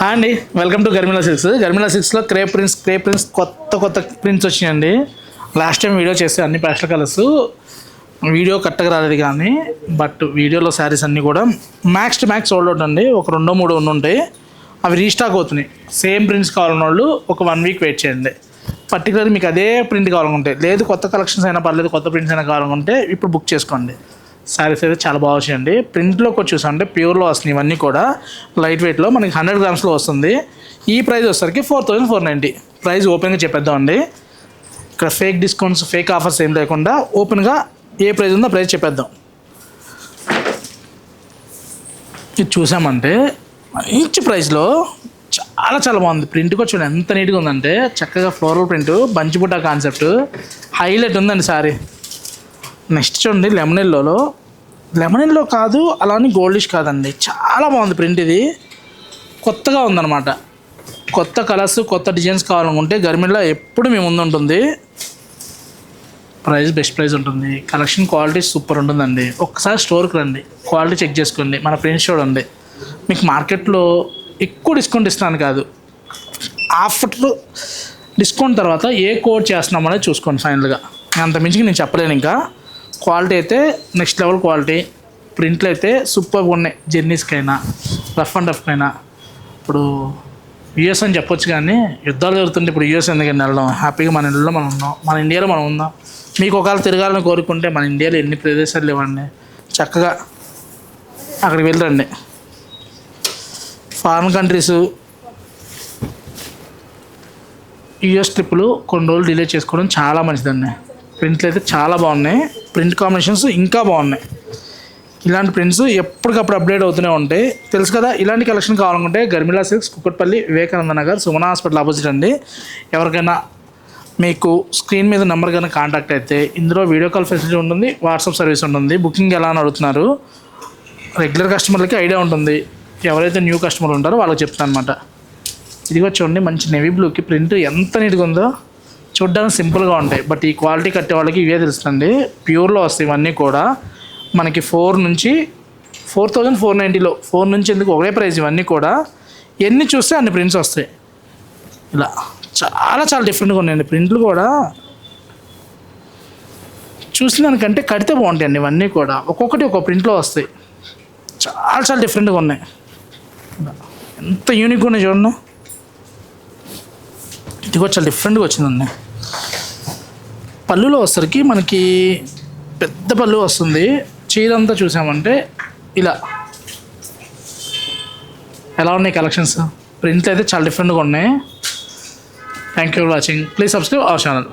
Hi అండి, welcome to Garmila Silks. Garmila సిల్క్స్లో crepe prints కొత్త ప్రింట్స్ వచ్చినాయండి. లాస్ట్ టైం వీడియో చేస్తే అన్ని ప్యాస్టల్ కలర్స్ వీడియో కరెక్ట్గా రాలేదు, కానీ బట్ వీడియోలో శారీస్ అన్నీ కూడా max to max sold out అండి. ఒక 2-3 ఉంటాయి, అవి రీస్టాక్ అవుతున్నాయి. సేమ్ ప్రింట్స్ కావాలన్న వాళ్ళు ఒక 1 వీక్ వెయిట్ చేయండి. పర్టికులర్ మీకు అదే ప్రింట్ కావాలనుకుంటే, లేదు కొత్త కలెక్షన్స్ అయినా పర్లేదు, కొత్త ప్రింట్స్ అయినా కావాలనుకుంటే ఇప్పుడు బుక్ చేసుకోండి. శారీస్ అయితే చాలా బాగా వచ్చాయండి. ప్రింట్లోకి వచ్చి చూసామంటే ప్యూర్లో వస్తున్నాయి. ఇవన్నీ కూడా లైట్ వెయిట్లో మనకి 100 గ్రామ్స్లో వస్తుంది. ఈ ప్రైస్ వచ్చేసరికి 4490. ప్రైస్ ఓపెన్గా చెప్పేద్దామండి. ఇక్కడ ఫేక్ డిస్కౌంట్స్, ఫేక్ ఆఫర్స్ ఏం లేకుండా ఓపెన్గా ఏ ప్రైస్ ఉందో ప్రైస్ చెప్పేద్దాం. ఇది చూసామంటే మంచి ప్రైస్లో చాలా బాగుంది. ప్రింట్ కూడా చూడండి ఎంత నీట్గా ఉందంటే, చక్కగా ఫ్లోరల్ ప్రింట్, బంచిబుట్ట కాన్సెప్ట్ హైలైట్ ఉందండి సారీ. నెక్స్ట్ చూడండి లెమన్ ఎల్లో కాదు, అలానే గోల్డిష్ కాదండి, చాలా బాగుంది ప్రింట్. ఇది కొత్తగా ఉందన్నమాట. కొత్త కలర్స్, కొత్త డిజైన్స్ కావాలనుకుంటే గర్మిలా ఎప్పుడు మీ ముందు ఉంటుంది. ప్రైస్ బెస్ట్ ప్రైస్ ఉంటుంది. కలెక్షన్ క్వాలిటీ సూపర్ ఉంటుందండి. ఒక్కసారి స్టోర్కి రండి, క్వాలిటీ చెక్ చేసుకోండి. మన ప్రింట్స్ చూడండి. మీకు మార్కెట్లో ఎక్కువ డిస్కౌంట్ ఇస్తున్నాను కాదు, ఆఫర్ డిస్కౌంట్ తర్వాత ఏ కోడ్ చేస్తున్నాం అనేది చూసుకోండి. ఫైనల్గా అంత మించి నేను చెప్పలేను. ఇంకా క్వాలిటీ అయితే నెక్స్ట్ లెవెల్ క్వాలిటీ. ప్రింట్లు అయితే సూపర్గా ఉన్నాయి. జర్నీస్కైనా, రఫ్ అండ్ టఫ్కైనా. ఇప్పుడు యూఎస్ అని చెప్పొచ్చు, కానీ యుద్ధాలు జరుగుతుంటే ఇప్పుడు యూఎస్ ఎందుకని వెళ్ళడం? హ్యాపీగా మన ఇళ్ళలో మనం ఉన్నాం, మన ఇండియాలో మనం ఉందాం. మీకు ఒకవేళ తిరగాలని కోరుకుంటే మన ఇండియాలో ఎన్ని ప్రదేశాలు లేవండి, చక్కగా అక్కడికి వెళ్ళండి. ఫారిన్ కంట్రీస్, యూఎస్ ట్రిప్పులు కొన్ని రోజులు డిలే చేసుకోవడం చాలా మంచిదండి. ప్రింట్లు అయితే చాలా బాగున్నాయి. ప్రింట్ కాంబినేషన్స్ ఇంకా బాగున్నాయి. ఇలాంటి ప్రింట్స్ ఎప్పటికప్పుడు అప్డేట్ అవుతూనే ఉంటాయి, తెలుసు కదా. ఇలాంటి కలెక్షన్ కావాలనుకుంటే Garmila Silks, Kukatpally, Vivekananda Nagar, Sumana hospital opposite అండి. ఎవరికైనా మీకు స్క్రీన్ మీద నెంబర్ కన్నా కాంటాక్ట్ అయితే ఇందులో వీడియో కాల్ ఫెసిలిటీ ఉంటుంది, వాట్సాప్ సర్వీస్ ఉంటుంది. బుకింగ్ ఎలా అని అడుగుతున్నారు, రెగ్యులర్ కస్టమర్లకి ఐడియా ఉంటుంది. ఎవరైతే న్యూ కస్టమర్ ఉంటారో వాళ్ళకి చెప్తాను అనమాట. ఇదిగో చూడండి, మంచి నేవీ బ్లూకి ప్రింట్ ఎంత నీట్గా ఉందో. చూడ్డానికి సింపుల్గా ఉంటాయి, బట్ ఈ క్వాలిటీ కట్టే వాళ్ళకి ఇవే తెలుస్తుంది. ప్యూర్లో వస్తాయి ఇవన్నీ కూడా. మనకి 4 నుంచి 4490లో, 4 నుంచి ఎందుకు ఒకే ప్రైస్. ఇవన్నీ కూడా ఎన్ని చూస్తే అన్ని ప్రింట్స్ వస్తాయి. ఇలా చాలా డిఫరెంట్గా ఉన్నాయండి ప్రింట్లు కూడా. చూసిన దానికంటే కడితే బాగుంటాయండి ఇవన్నీ కూడా. ఒక్కొక్కటి ఒక్కొక్క ప్రింట్లో వస్తాయి. చాలా డిఫరెంట్గా ఉన్నాయి. ఎంత యూనిక్గా ఉన్నాయి చూడండి. ఇది కూడా చాలా డిఫరెంట్గా వచ్చిందండి. పళ్ళులో వచ్చేసరికి మనకి పెద్ద పళ్ళు వస్తుంది. చీర అంతా చూసామంటే ఇలా ఎలా ఉన్నాయి కలెక్షన్స్. ప్రింట్లు అయితే చాలా డిఫరెంట్గా ఉన్నాయి. Thank you for watching. Please subscribe our channel.